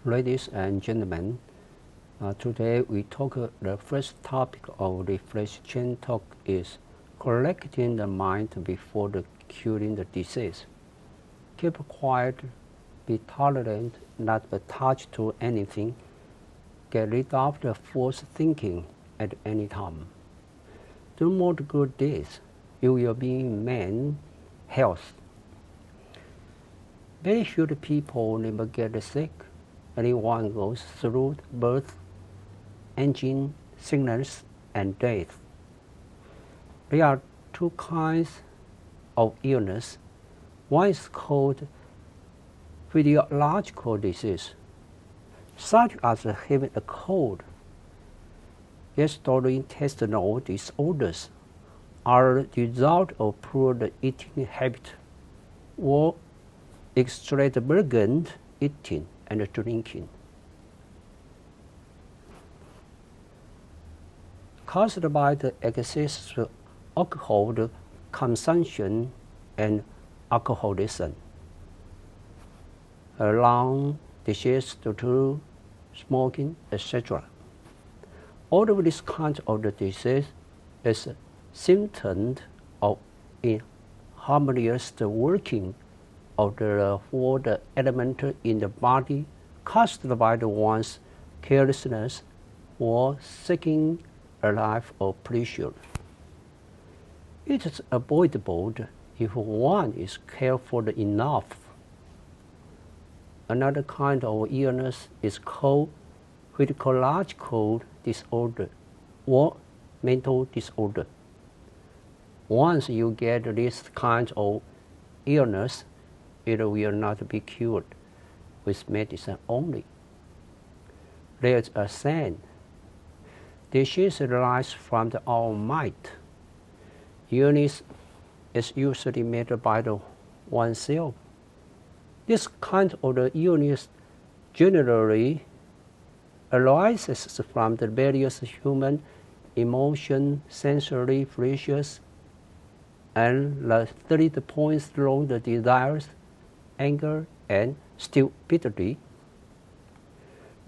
Ladies and gentlemen, today we talk the first topic of the reflection talk is collecting the mind before the curing the disease. Keep quiet, be tolerant, not attached to anything. Get rid of the false thinking at any time. Do more good deeds. You will be in man health. Very few people never get sick. Anyone goes through birth, aging, sickness, and death. There are two kinds of illness. One is called physiological disease, such as having a cold. Gastrointestinal disorders are the result of poor eating habit or extravagant eating and drinking, caused by the excessive alcohol consumption and alcoholism, lung disease due to smoking, etc. All of these kinds of the disease is a symptom of inharmonious working of the four elements in the body caused by the one's carelessness or seeking a life of pleasure. It is avoidable if one is careful enough. Another kind of illness is called physiological disorder or mental disorder. Once you get this kind of illness, it will not be cured with medicine only. There is a saying, disease arises from our mind. Illness is usually made by the oneself. This kind of the illness generally arises from the various human emotion, sensory pleasures, and the 3 points along the desires, anger, and stupidity.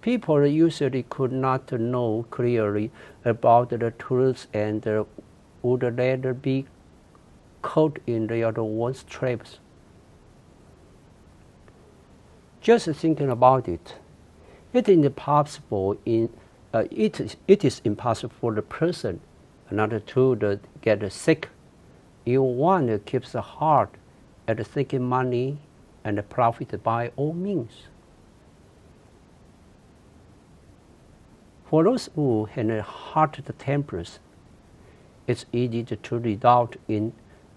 People usually could not know clearly about the truth and would rather be caught in their own traps. Just thinking about it, it is impossible for the person not to get sick if one keeps the heart at seeking money and profit by all means. For those who have hard tempers, it's easy to result in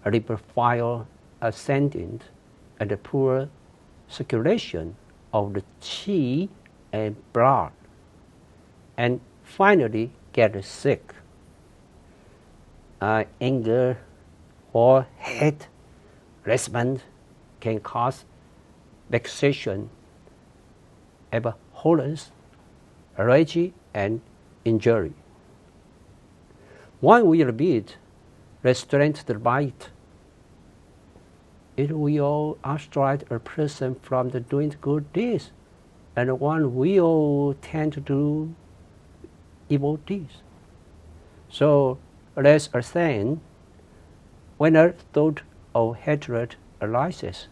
liver fire ascending and poor circulation of the qi and blood, and finally get sick. Anger or hate, resentment can cause vexation, abhorrence, rage, and injury. One will be restrained by it. It will restrain a person from doing good deeds, and one will tend to do evil deeds. So there's a saying, when a thought of hatred arises,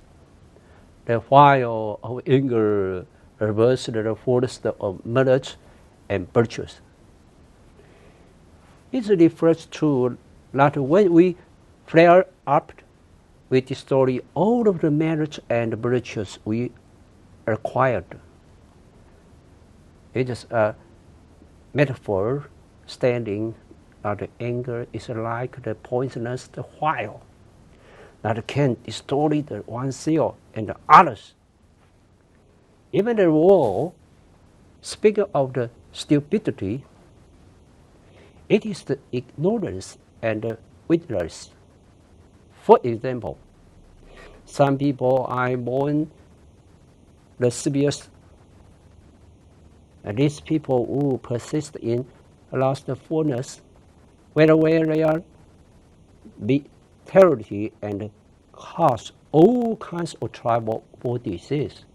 the fire of anger reverses the force of merit and virtues. It refers to that when we flare up, we destroy all of the merits and virtues we acquired. It is a metaphor stating that anger is like the poisonous fire that can destroy oneself and others. Even the world, speaking of the stupidity, it is the ignorance and weakness. For example, some people are born lascivious, and these people who persist in lustfulness, where they are vitality and cause all kinds of trouble or disease.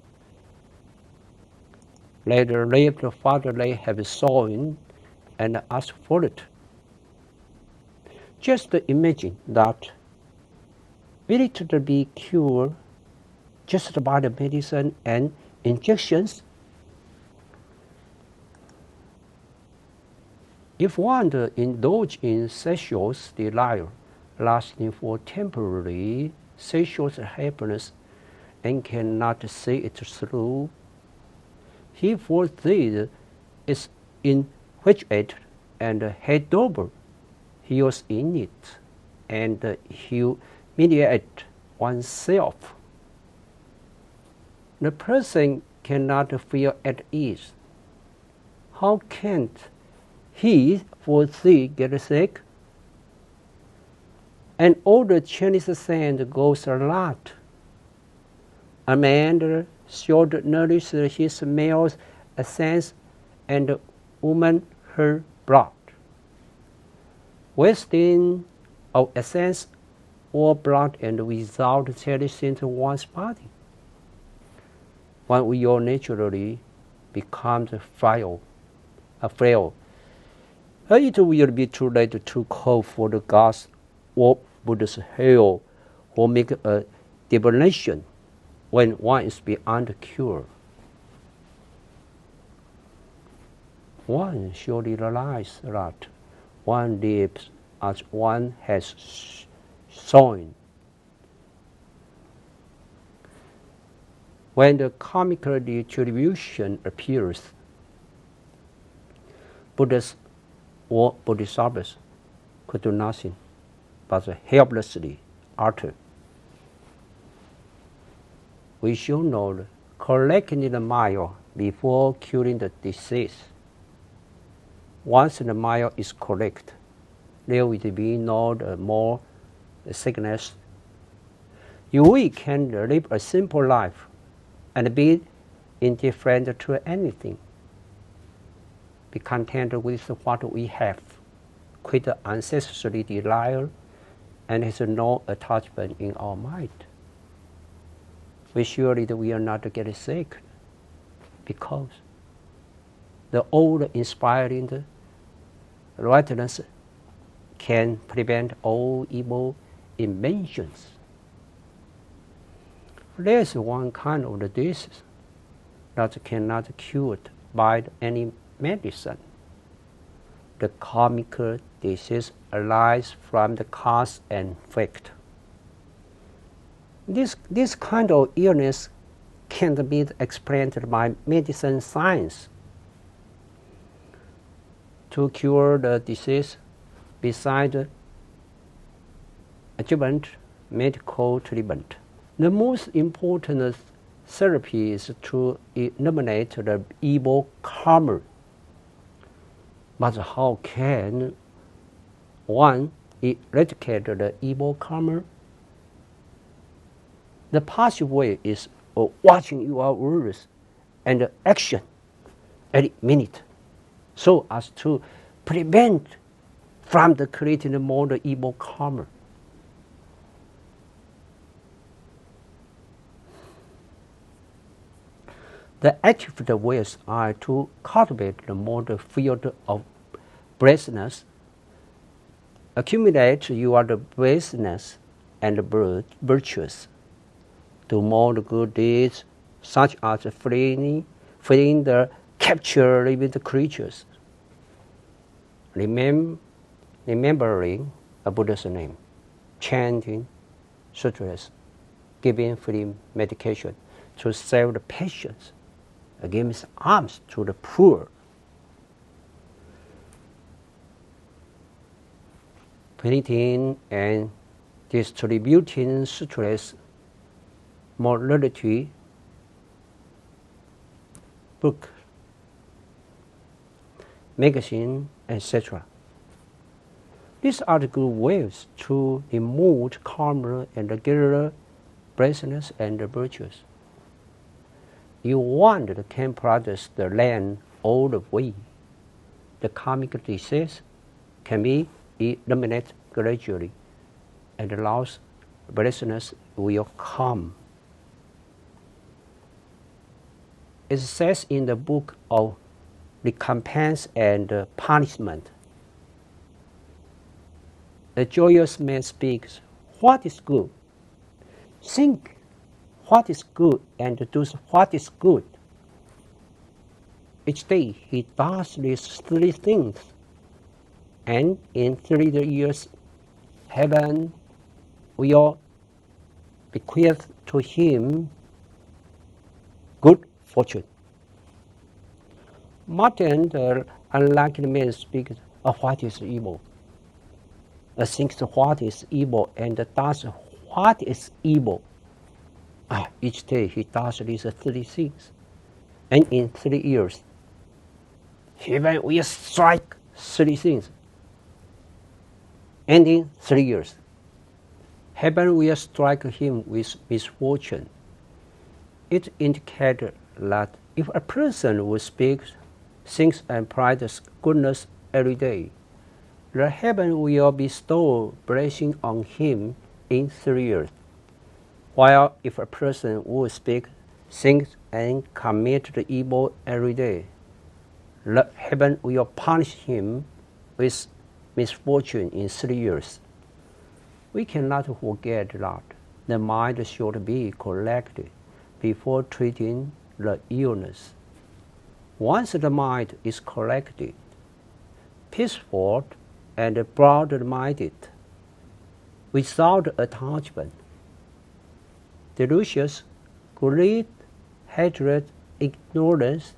let the left fatherly have sown and ask for it. Just imagine that will it be cured just by the medicine and injections? If one indulges in sexual desire lasting for temporary sexual happiness and cannot see it through, he foresees its infatuated and head over heels in it, and humiliate oneself. The person cannot feel at ease. How can he foresee get sick? An old Chinese saying goes a lot. A man should nourish his male's essence and woman her blood. Wasting of essence or blood and without cherishing one's body, one will naturally becomes frail. It will be too late to call for the gods or Buddha's hell or make a divination when one is beyond cure. One surely realizes that one lives as one has sown. When the karmic retribution appears, Buddhas or Bodhisattvas could do nothing but helplessly alter. We should know correcting the mind before curing the disease. Once the mind is correct, there will be no more sickness. We can live a simple life and be indifferent to anything. Be content with what we have, quit unnecessary desire, and has no attachment in our mind. We surely will not get sick because the old inspiring rightness can prevent all evil inventions. There is one kind of disease that cannot be cured by any medicine. The karmic disease arises from the cause and effect. This kind of illness can be explained by medicine science. To cure the disease, besides adjuvant medical treatment, the most important therapy is to eliminate the evil karma. But how can one eradicate the evil karma? The passive way is watching your words and action every minute, so as to prevent from the creating more the evil karma. The active ways are to cultivate the more the field of blessedness, accumulate your blessedness and virtues, do more good deeds, such as freeing the captured living creatures, remembering a Buddha's name, chanting sutras, giving free medication to save the patients, giving alms to the poor, printing and distributing sutras, morality book, magazine, etc. These are the good ways to remove karma and regular blessedness and virtues. You want can practice the land all the way. The karmic disease can be eliminated gradually, and the loss blessedness will come. It says in the book of recompense and punishment. The joyous man speaks, what is good? Think what is good and do what is good. Each day he does these 3 things, and in 3 years heaven will bequeath to him good fortune. Martin, the unlucky man, speaks of what is evil. Thinks what is evil and does what is evil. Each day he does these 3 things, and in 3 years heaven will strike 3 things, and in 3 years heaven will strike him with misfortune. It indicates that if a person would speak things and practice goodness every day, the heaven will bestow blessing on him in 3 years. While if a person would speak things and commit the evil every day, the heaven will punish him with misfortune in 3 years. We cannot forget that the mind should be corrected before treating the illness. Once the mind is corrected, peaceful and broad-minded, without attachment, delusions, greed, hatred, ignorance,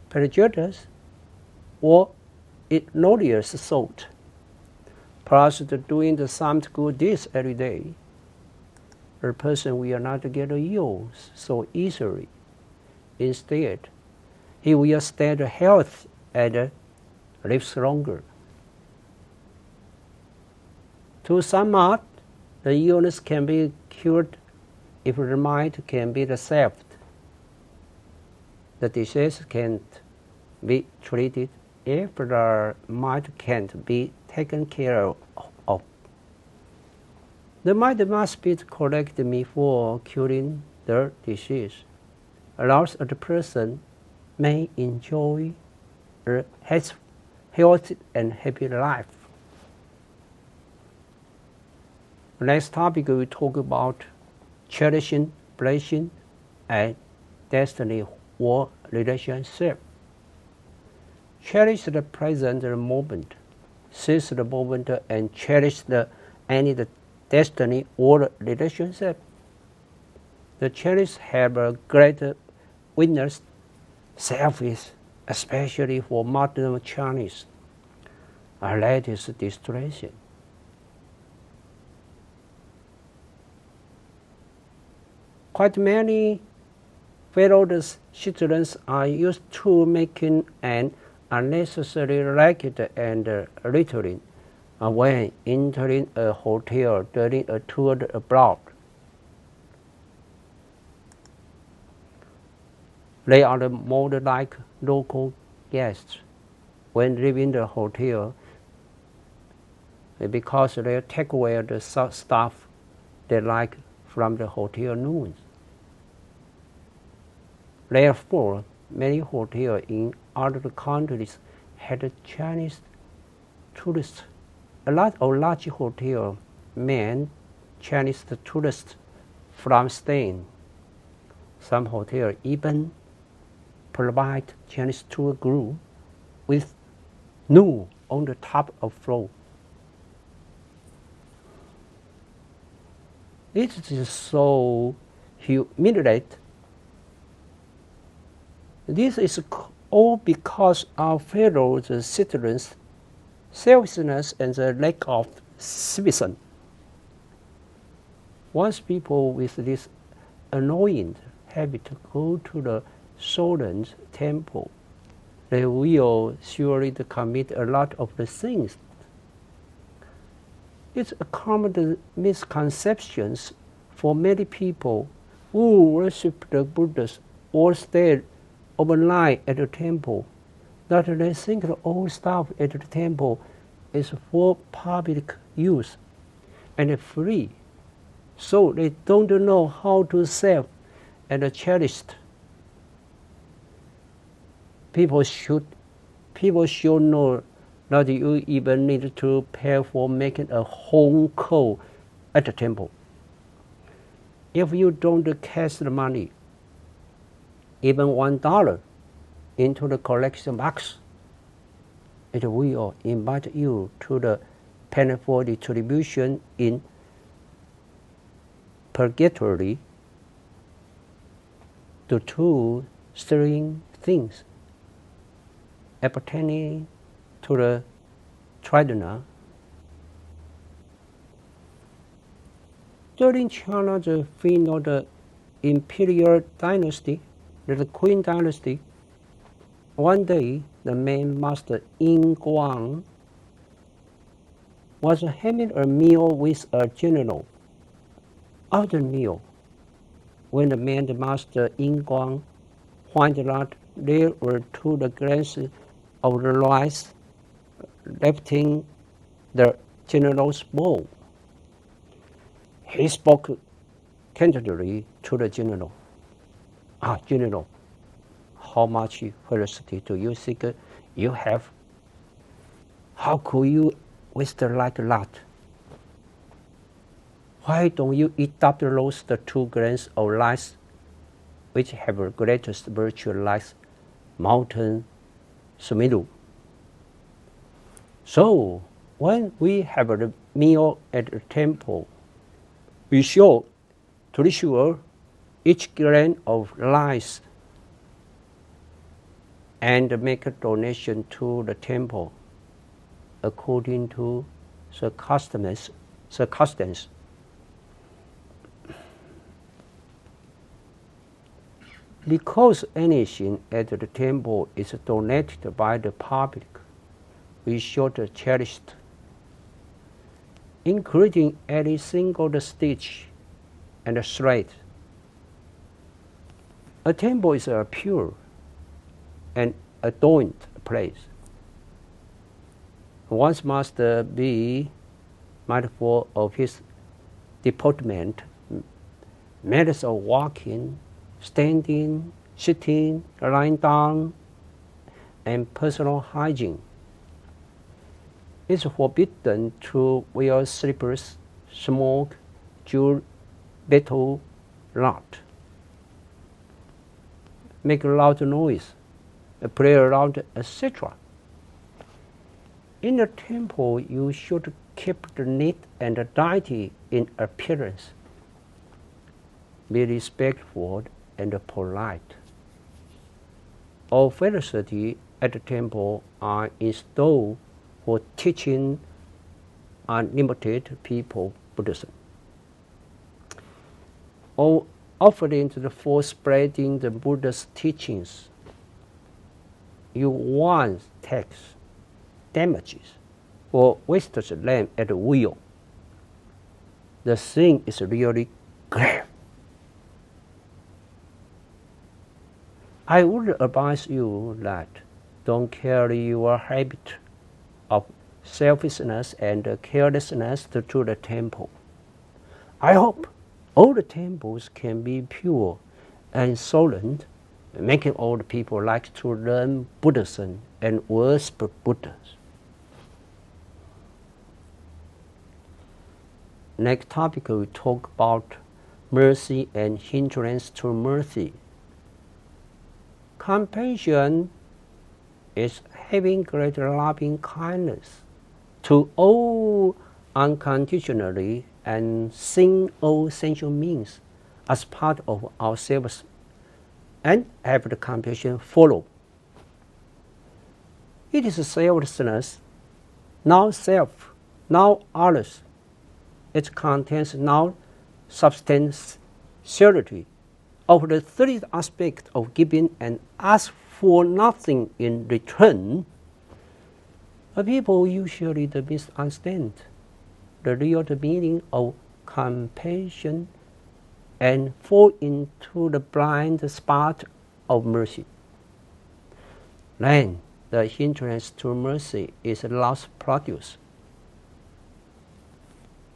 prejudice, or ignorance thought, plus doing the some good deeds every day, a person will not get ill so easily. Instead, he will stay healthy and live longer. To sum up, the illness can be cured if the mind can be saved. The disease can't be treated if the mind can't be taken care of. The mind must be corrected before curing the disease, else the person may enjoy a healthy and happy life. Next topic, we talk about cherishing, blessing, and destiny or relationship. Cherish the present moment, seize the moment, and cherish any destiny or relationship. The Chinese have a great witness selfish, especially for modern Chinese, a latest distraction. Quite many fellow citizens are used to making an unnecessary racket and littering when entering a hotel during a tour abroad. They are more like local guests when leaving the hotel because they take away the stuff they like from the hotel rooms. Therefore, many hotels in other countries had Chinese tourists. A lot of large hotels meant Chinese tourists from staying. Some hotels even provide Chinese tour group with noodle on the top of floor. It is so humiliating. This is all because our fellow citizens' selfishness and the lack of civism. Once people with this annoying habit go to the Solan temple, they will surely commit a lot of the things. It's a common misconception for many people who worship the Buddhas or stay overnight at the temple, that they think the old stuff at the temple is for public use and free, so they don't know how to save and cherish it. People should know that you even need to pay for making a home call at the temple. If you don't cash the money, even $1 into the collection box, it will invite you to the penny for distribution in purgatory to two strange things appertaining to the Tridana. During China's final imperial dynasty, the Qing dynasty, one day the main master Yin Guang was having a meal with a general. After the meal, when the main master Yin Guang found that there were two grains of rice left in the general's bowl, he spoke candidly to the general. General, how much felicity do you think you have? How could you waste like that? Why don't you eat up those two grains of rice which have the greatest virtue like mountain Sumeru? So, when we have a meal at the temple, we should treasure each grain of rice and make a donation to the temple according to circumstances. Because anything at the temple is donated by the public, we should cherish it, including every single stitch and thread. A temple is a pure and adorned place. One must be mindful of his deportment, manners of walking, standing, sitting, lying down, and personal hygiene. It's forbidden to wear slippers, smoke, chew betel nut, make loud noise, play around, etc. In the temple, you should keep the neat and tidy in appearance. Be respectful and polite. All felicity at the temple are installed for teaching unlimited people Buddhism. All offerings for spreading the Buddha's teachings, you want tax, damages, or wastes them at will. The thing is really grave. I would advise you that don't carry your habit of selfishness and carelessness to the temple. I hope all the temples can be pure and solemn, making all the people like to learn Buddhism and worship Buddhas. Next topic, we talk about mercy and hindrance to mercy. Compassion is having great loving kindness to all unconditionally and seeing all sensual means as part of ourselves and have the compassion follow. It is selflessness, now self, now others. It contains now substantiality of the third aspect of giving and ask for nothing in return. People usually misunderstand the real meaning of compassion and fall into the blind spot of mercy. Then the hindrance to mercy is lost produce.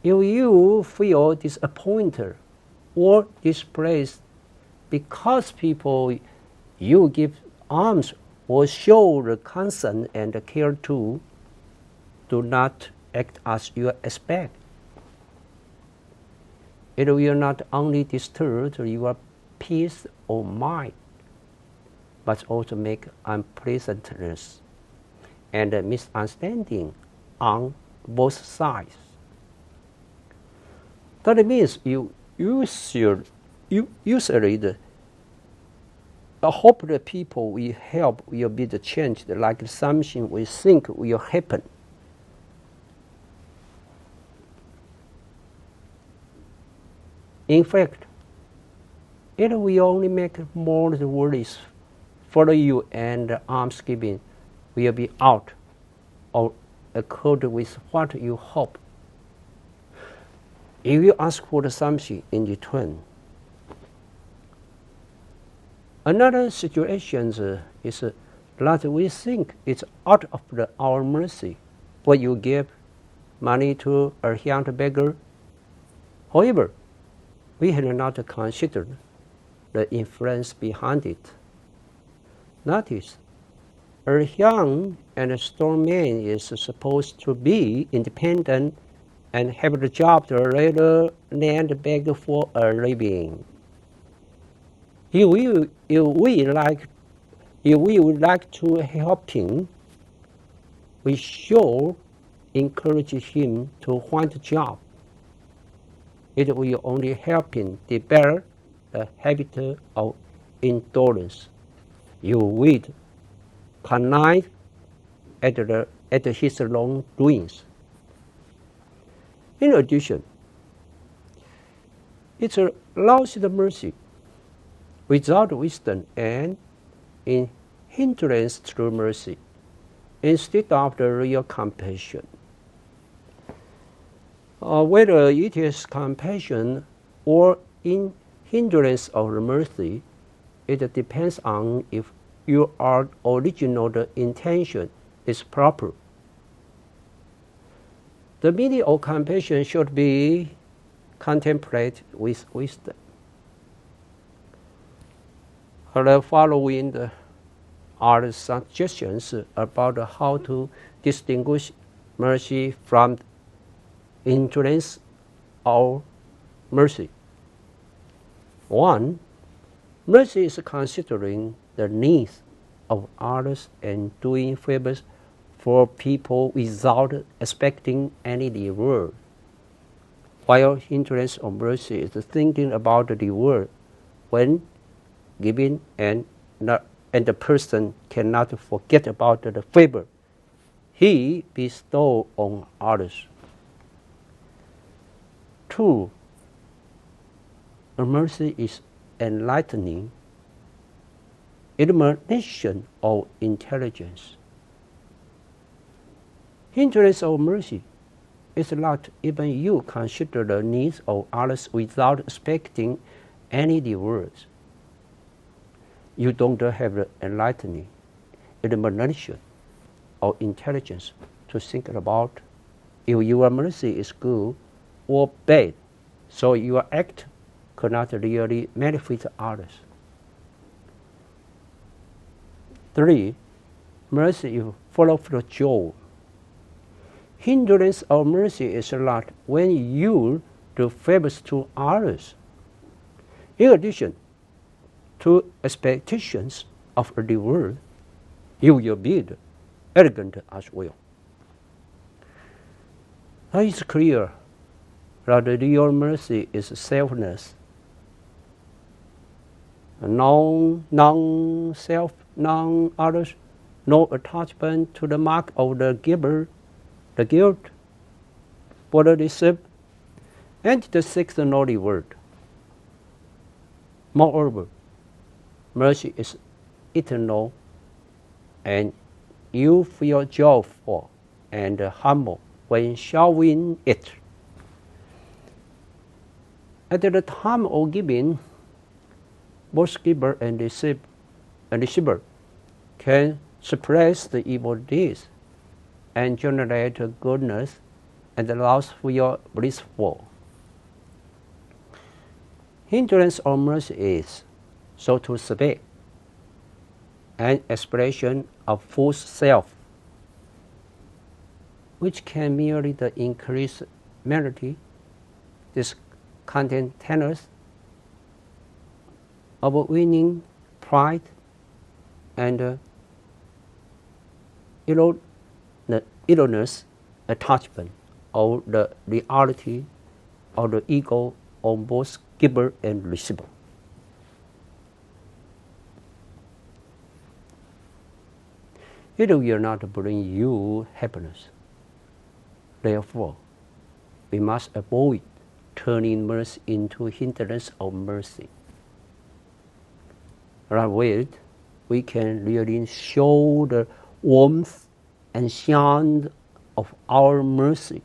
If you feel disappointed or displaced because people you give alms or show the concern and care to, do not act as you expect. It will not only disturb your peace of mind, but also make unpleasantness and misunderstanding on both sides. That means you usually hope that people we help will be the change, like something we think will happen. In fact, it will only make more the worries follow you, and almsgiving will be out of accord with what you hope. If you ask for something in return. Another situation is that we think it's out of our mercy when you give money to a young beggar. However, we have not considered the influence behind it. Notice, a young and strong man is supposed to be independent and have a job rather than beg for a living. If we would like to help him, we should encourage him to find a job. It will only help him develop the habit of endurance. You will connive at his wrongdoings. In addition, it's a lost mercy without wisdom and in hindrance through mercy, instead of the real compassion. Whether it is compassion or in hindrance of mercy, it depends on if your original intention is proper. The meaning of compassion should be contemplated with wisdom. The following are suggestions about how to distinguish mercy from hindrance of mercy. 1. Mercy is considering the needs of others and doing favors for people without expecting any reward, while hindrance of mercy is thinking about the reward when giving, and the person cannot forget about the favor he bestowed on others. 2. Mercy is enlightening, illumination of intelligence. Hindrance of mercy is that even you consider the needs of others without expecting any rewards. You don't have the enlightening, illumination of intelligence to think about if your mercy is good or bad, so your act could not really benefit others. 3. Mercy is full of joy. Hindrance of mercy is that when you do favors to others, in addition to expectations of a reward, you will be arrogant as well. It is clear that real mercy is selfless, non-self, non-others, no attachment to the mark of the giver, the guilt for the receipt, and the sixth no reward. Moreover, mercy is eternal, and you feel joyful and humble when showing it. At the time of giving, both giver and receiver can suppress the evil deeds and generate goodness, and the loss feel blissful. Hindrance of mercy is, so to speak, an expression of false self, which can merely increase melody, discontentedness, overweening pride, and illness attachment of the reality of the ego on both giver and receiver. It will not bring you happiness. Therefore, we must avoid turning mercy into hindrance of mercy. Rather, we can really show the warmth and shine of our mercy.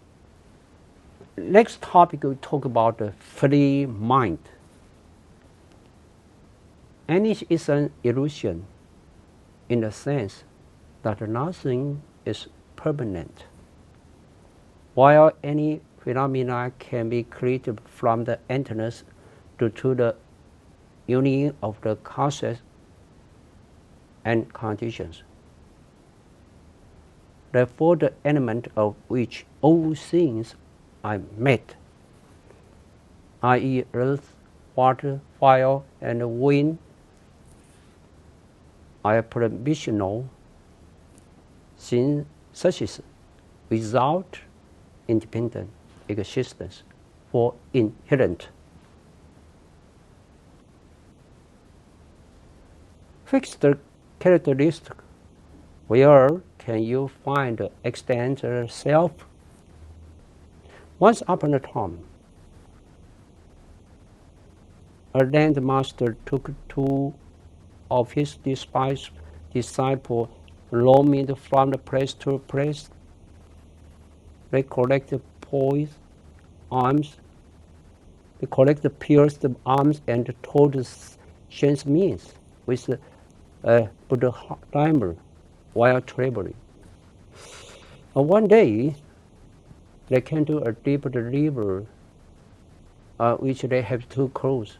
Next topic, we talk about the free mind. Any is an illusion in the sense that nothing is permanent. While any phenomena can be created from the emptiness due to the union of the causes and conditions. Therefore, the element of which all things are made, i.e. earth, water, fire, and wind, are provisional syntheses without independent existence for inherent. Fixed characteristic. Where can you find the extant self? Once upon a time, a land master took two of his disciples roaming from the place to place. They collected pierced arms and told Shen's means with Buddha while traveling. One day, they came to a deep river which they had to cross.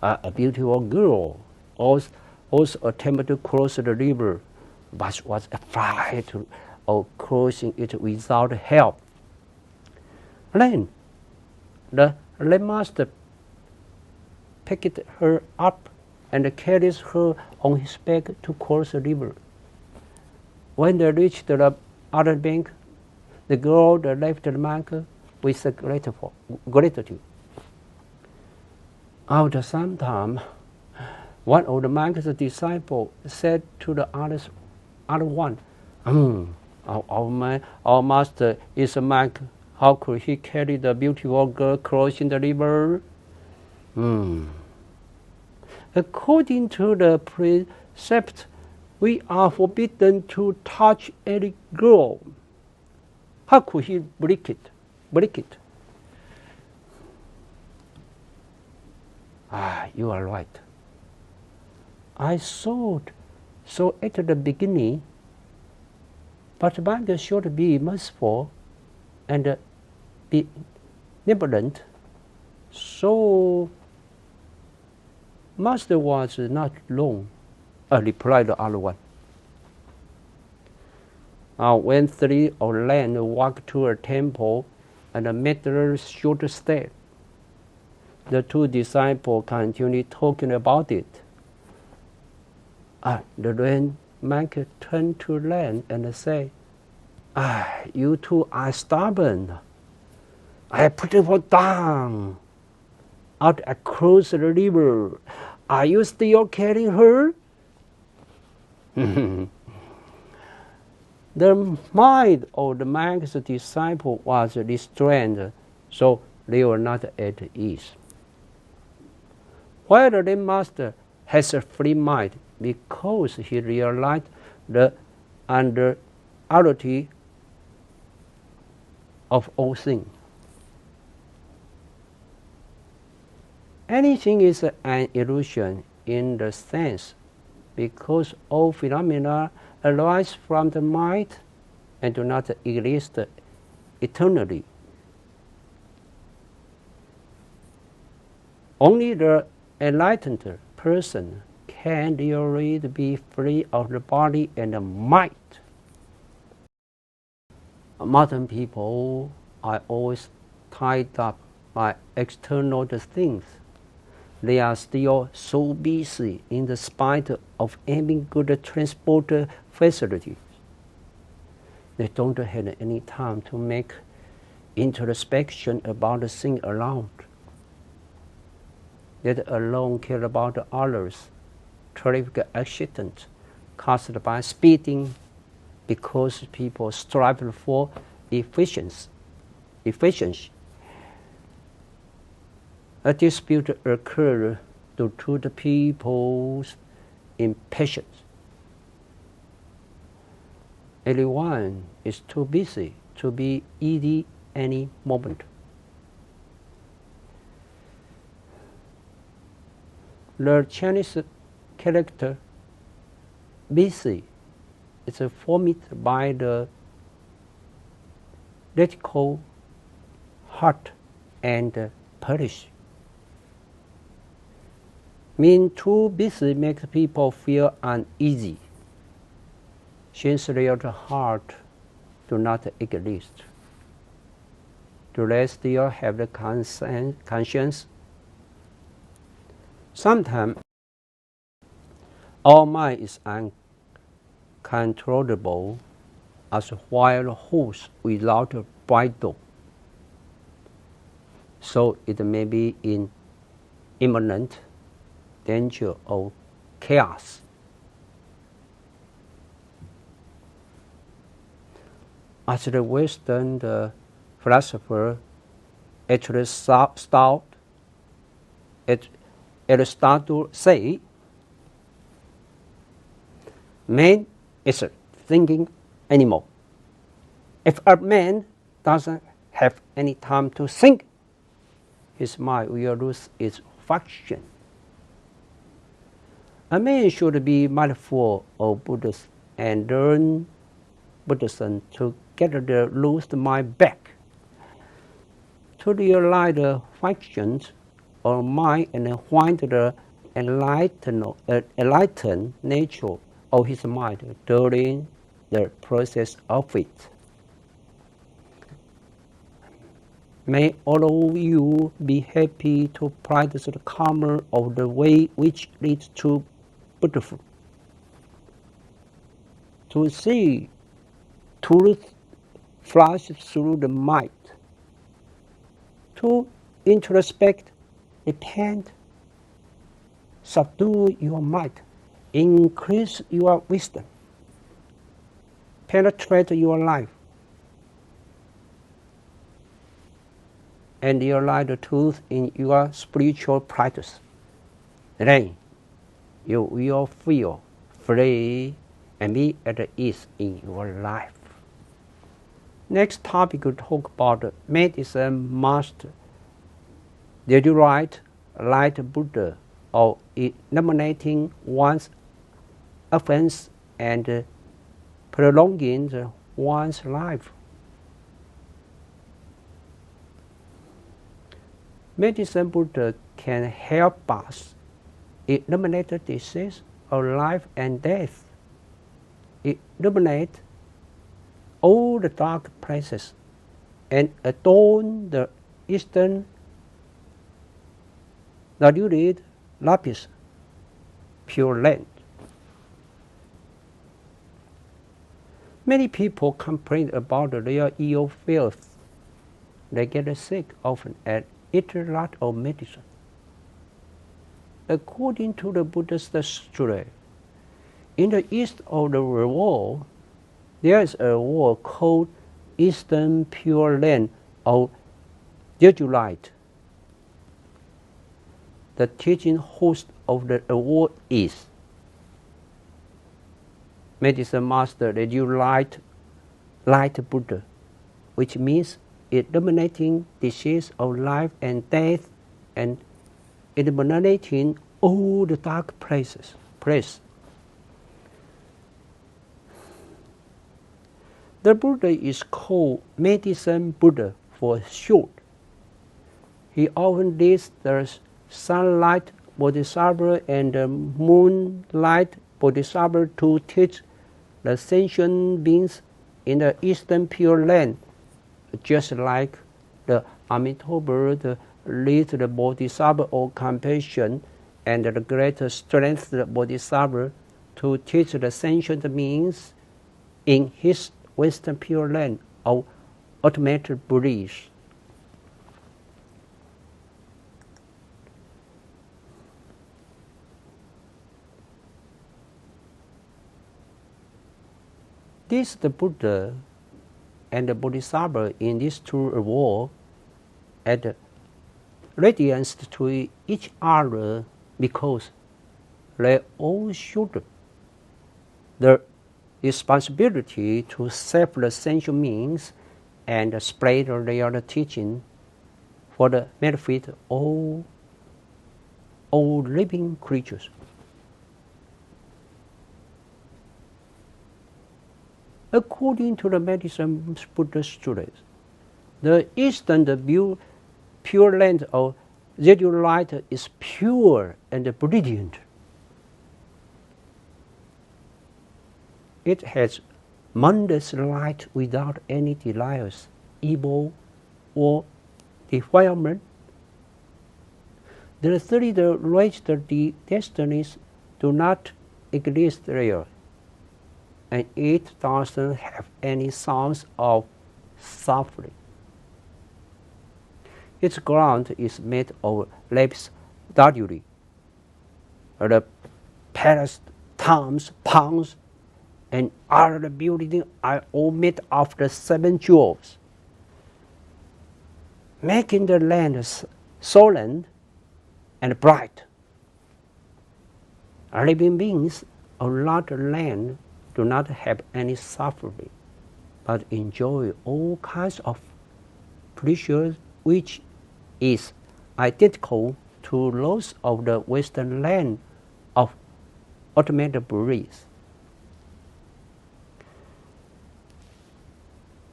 A beautiful girl also attempted to cross the river, but was afraid of crossing it without help. Then the master picked her up and carried her on his back to cross the river. When they reached the other bank, the girl left the monk with gratitude. After some time, one of the monk's disciples said to the other one, our master is a monk. How could he carry the beautiful girl crossing the river? According to the precept, we are forbidden to touch any girl. How could he break it? You are right. I thought so at the beginning, but monks should be merciful and benevolent. So master was not wrong, replied the other one. When three of them walked to a temple and met a short stay, the two disciples continued talking about it. The monk turned to them and said, you two are stubborn. I put her down out across the river. Are you still carrying her? The mind of the monk's disciple was restrained, so they were not at ease. While the master has a free mind because he realized the unreality of all things. Anything is an illusion in the sense because all phenomena arise from the mind and do not exist eternally. Only the enlightened person tenderly be free of the body and the mind. Modern people are always tied up by external things. They are still so busy in spite of having good transport facilities. They don't have any time to make introspection about the thing around. They alone care about others. Traffic accidents caused by speeding because people strive for efficiency. A dispute occurred due to the people's impatience. Everyone is too busy to be easy any moment. The Chinese character busy is formed by the radical heart and perish. Being too busy makes people feel uneasy, since their heart do not exist. Do they still have the conscience? Sometimes our mind is uncontrollable as a wild horse without a bridle. So it may be in imminent danger of chaos. As the Western philosopher Aristotle said, man is a thinking animal. If a man doesn't have any time to think, his mind will lose its function. A man should be mindful of Buddhism and learn Buddhism to get the lost mind back, to realize the functions of mind and find the enlightened nature of his mind during the process of it. May all of you be happy to practice the karma of the way which leads to Buddhahood. To see truth flash through the mind. To introspect, repent, subdue your mind, increase your wisdom, penetrate your life, and realize the truth in your spiritual practice. Then you will feel free and be at ease in your life. Next topic, we'll talk about medicine master. Did you write like Buddha of eliminating one's offense and prolonging one's life? Medicine Buddha can help us eliminate the disease of life and death, eliminate all the dark places, and adorn the Eastern diluted lapis, pure land. Many people complain about their ill health. They get sick often and eat a lot of medicine. According to the Buddhist story, in the east of the world, there is a world called Eastern Pure Land of Jeju-light. The teaching host of the award is Medicine Master Jeju-light Buddha, which means eliminating disease of life and death and eliminating all the dark places. The Buddha is called Medicine Buddha for short. He often leads the sunlight Bodhisattva and Moonlight Bodhisattva to teach the sentient beings in the Eastern Pure Land, just like the Amitabha, the lead the Bodhisattva of compassion and the greater strength the Bodhisattva to teach the sentient beings in his Western Pure Land of ultimate bliss. This the Buddha and the Bodhisattva in this two worlds add radiance to each other because they all should the responsibility to save the sentient beings and spread their teaching for the benefit of all living creatures. According to the medicine Buddha students, the Eastern Pure Land of zero light is pure and brilliant. It has boundless light without any delays, evil, or defilement. The three raised destinies do not exist there, and it doesn't have any source of suffering. Its ground is made of lapis lazuli. The palace, towns, ponds, and other buildings are all made of the 7 jewels, making the land solemn and bright. Living beings on large land do not have any suffering, but enjoy all kinds of pleasures which is identical to those of the Western land of ultimate bliss.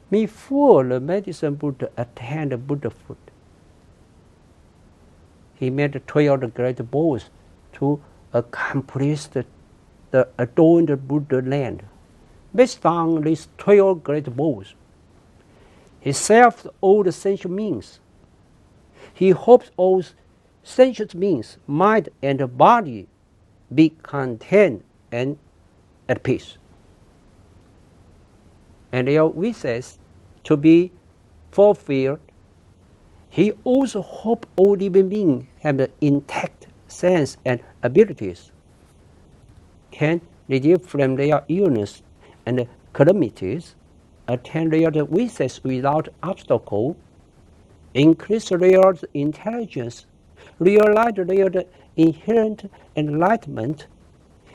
Before the medicine Buddha attained Buddhahood, he made 12 great vows to accomplish the adorned Buddha land. Based on these 12 great vows, he saved all the sentient beings. He hopes all sentient beings, mind and body, be content and at peace, and their wishes to be fulfilled. He also hopes all living beings have the intact sense and abilities, can relieve from their illness and calamities, attain their wishes without obstacle, increase their intelligence, realize their inherent enlightenment,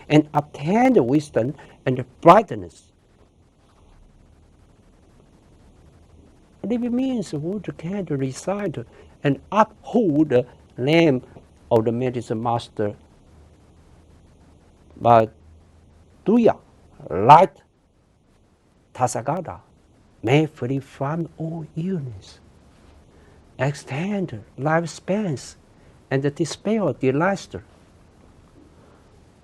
and obtain the wisdom and brightness. Living beings who can recite and uphold the name of the medicine master by Duya, light, Tathagata, may free from all illness, extend lifespans, and dispel disaster.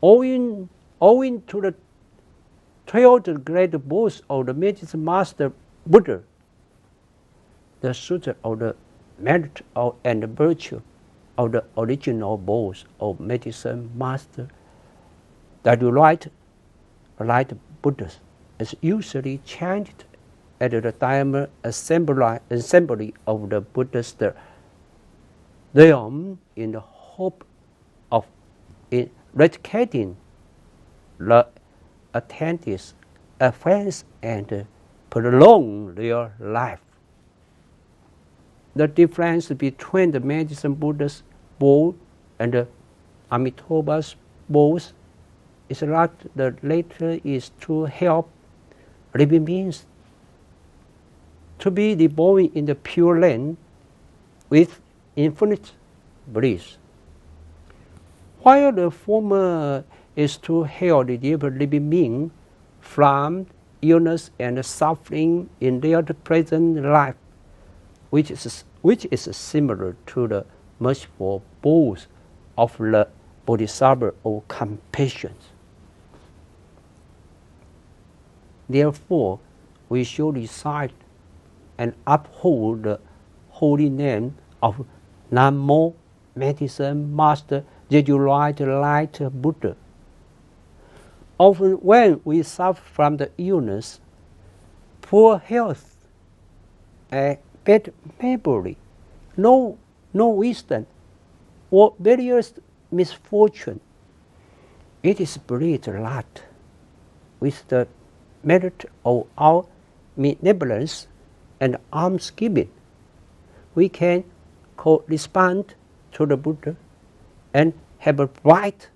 Owing to the 12 great vows of the medicine master Buddha, the sutra of the merit and virtue of the original vows of medicine master, that light Buddhas is usually chanted at the time assembly of the Buddhist realm in the hope of eradicating the attendees' offense and prolong their life. The difference between the medicine Buddha's vow and the Amitabha's vows is that the latter is to help living beings to be reborn in the Pure Land with infinite bliss, while the former is to help relieve living beings from illness and suffering in their present life, which is similar to the merciful vows of the Bodhisattva of compassion. Therefore, we should recite and uphold the holy name of Namo Medicine Master Jeju Light Buddha. Often when we suffer from the illness, poor health, a bad memory, no wisdom, or various misfortune, it is believed that with the merit of our benevolence and almsgiving, we can correspond to the Buddha and have a bright,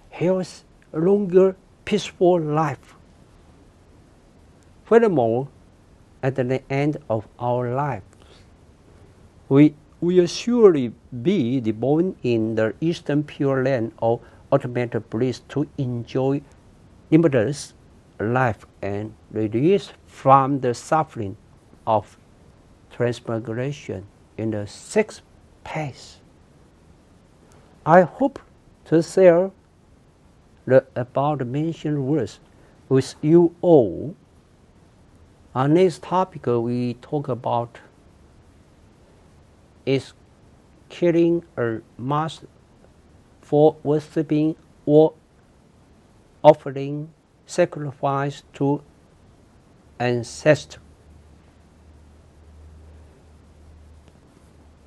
healthy, longer, peaceful life. Furthermore, at the end of our lives, we will surely be reborn in the Eastern Pure Land of ultimate bliss to enjoy limitless life and release from the suffering of transmigration in the sixth path. I hope to share the above mentioned words with you all. Our next topic we talk about is killing a mouse for worshipping or offering sacrifice to ancestors.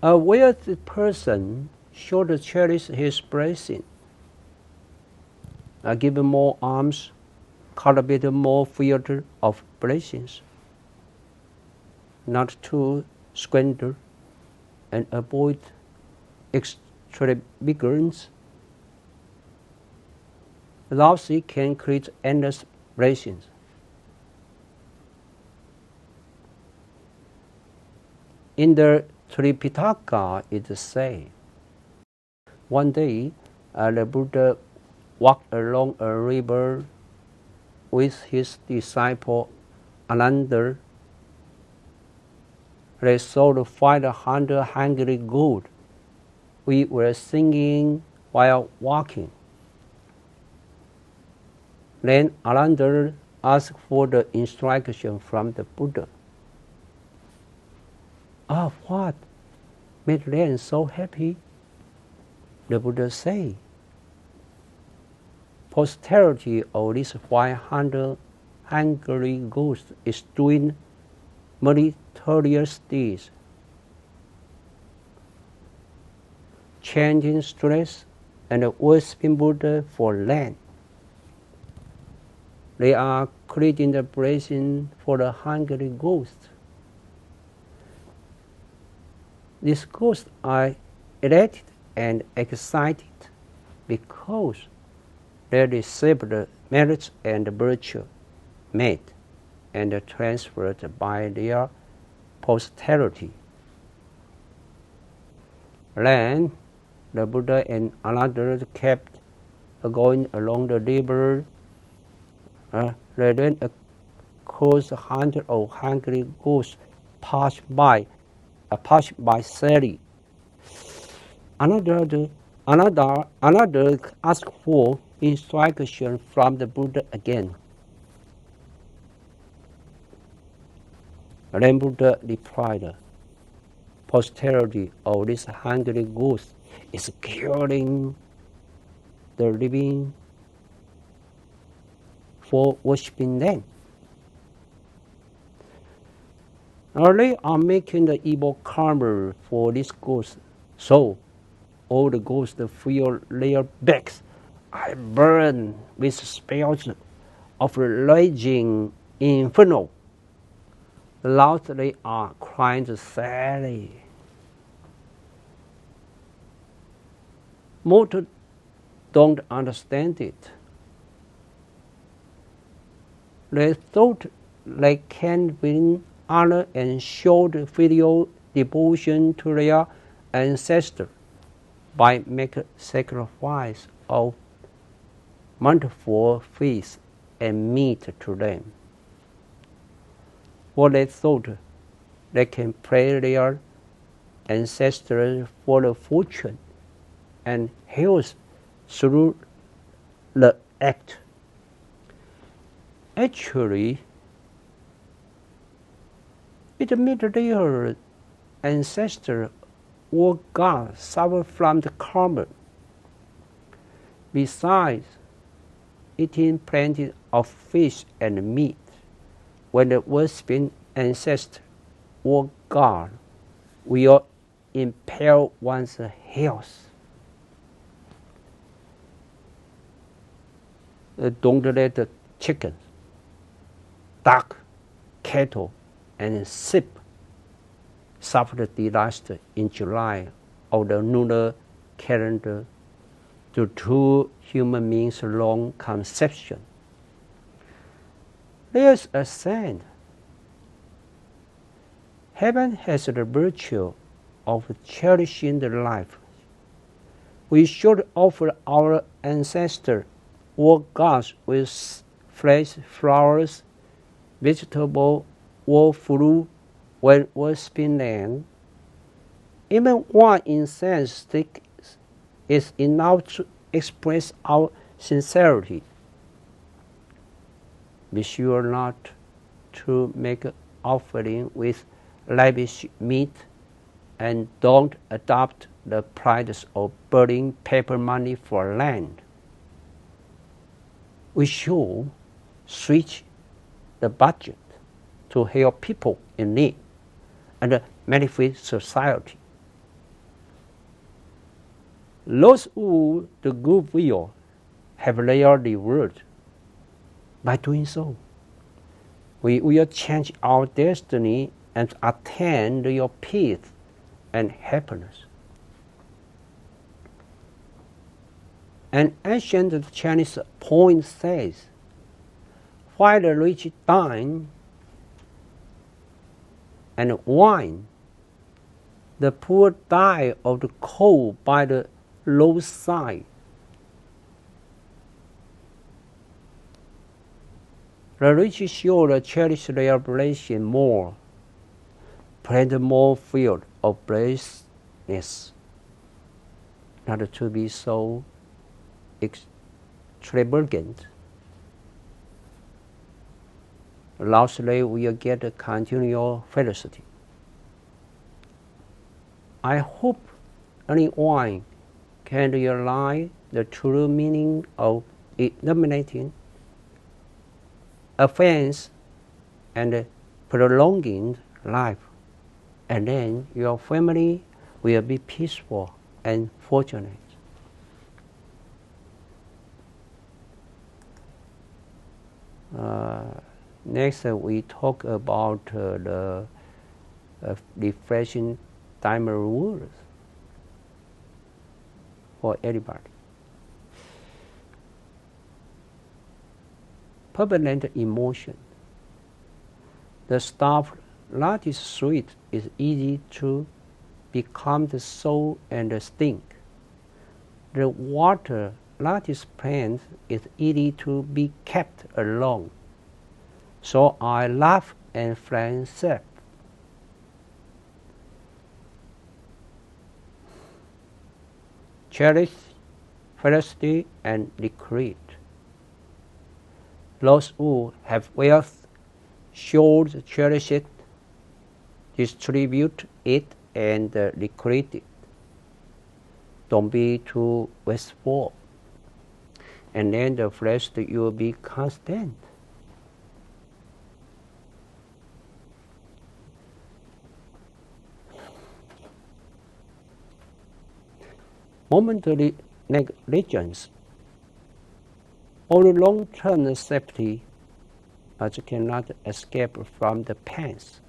A wealthy person should cherish his blessing, give more alms, cultivate more field of blessings, not to squander and avoid extravagance. Thus he can create endless blessings. In the Tripitaka it says, one day the Buddha walked along a river with his disciple Ananda. They saw 500 hungry goats. We were singing while walking. Then Ananda asked for the instruction from the Buddha. What made them so happy? The Buddha said, posterity of these 500 hungry ghosts is doing meritorious deeds, changing stress and worshipping Buddha for land. They are creating the blessing for the hungry ghosts. These ghosts are elated and excited because they received the merits and virtue made and transferred by their posterity. Then the Buddha and Ananda kept going along the river. They then caused hundreds of hungry ghosts passed by Sally. Another asked for instruction from the Buddha again. Then Buddha replied, posterity of this hungry ghost is killing the living for worshipping them. They are making the evil karma for this ghost, so all the ghosts feel their backs are burned with spells of raging inferno. Loud they are crying sadly. Most don't understand it. They thought they can win honor and show filial devotion to their ancestors by making sacrifice of multiple feasts and meat to them. For they thought they can pray their ancestors for the fortune and health through the act. Actually, it means their ancestors or gods suffer from the karma. Besides eating plenty of fish and meat, when the worshipping ancestor or god will impair one's health. Don't let the chickens, duck, cattle, and sheep suffer the disaster in July of the lunar calendar due to human beings' long conception. There's a saying, heaven has the virtue of cherishing the life. We should offer our ancestors or gods with fresh flowers, vegetable, or fruit when worshipping them. Even one incense stick is enough to express our sincerity. Be sure not to make an offering with lavish meat, and don't adopt the practice of burning paper money for land. We should switch the budget to help people in need and benefit society. Those who do good will have their reward. By doing so, we will change our destiny and attain your peace and happiness. An ancient Chinese poem says, while the rich dine and wine, the poor die of the cold by the roadside. The rich should cherish their blessing more, plant more field of blessedness, not to be so extravagant. Lastly, we will get a continual felicity. I hope anyone can realize the true meaning of eliminating offense and prolonging life, and then your family will be peaceful and fortunate. Next, we talk about the refreshing timer rules for everybody. Permanent emotion. The stuff that is sweet is easy to become the soul and the stink. The water that is plain is easy to be kept alone. So I laugh and friends said, cherish, felicity, and recreate. Those who have wealth should cherish it, distribute it, and recreate it. Don't be too wasteful, and then the flesh you will be constant. Momentary negligence or long-term safety as cannot escape from the pains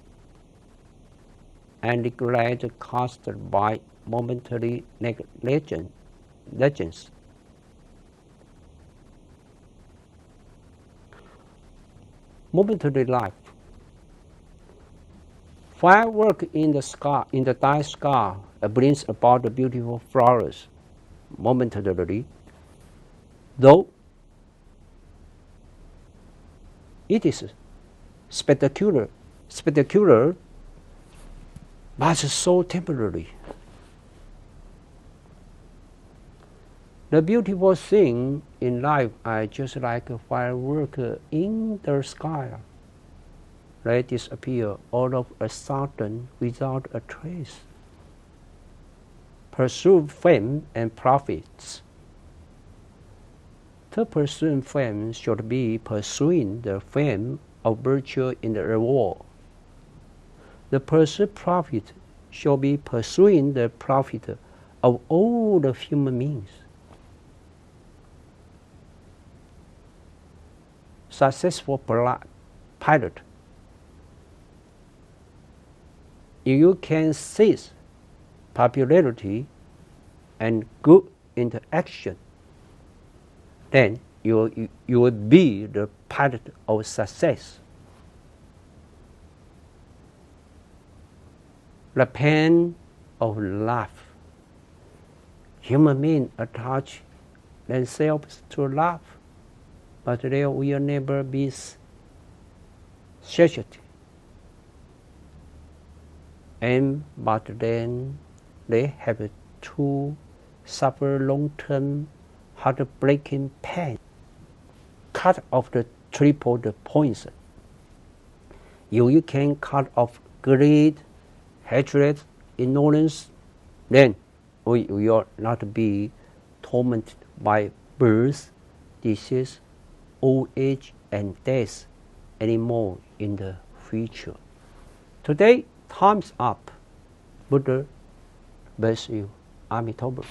and neglect caused by momentary negligence. Momentary life. Firework in the sky, in the night sky, brings about the beautiful flowers momentarily, though it is spectacular, but so temporary. The beautiful thing in life are just like a firework in the sky. They disappear all of a sudden without a trace. Pursue fame and profits. To pursue fame should be pursuing the fame of virtue in the reward. The pursuit profit shall be pursuing the profit of all the human beings. Successful pilot. If you can seize popularity and good interaction, then you will be the pilot of success. The pain of life. Human beings attach themselves to life, but they will never be satisfied. But then they have to suffer long-term heartbreaking pain, cut off the triple points. If you can cut off greed, hatred, ignorance, then we will not be tormented by birth, disease, old age, and death anymore in the future. Today, time's up. Buddha bless you. Amitabha.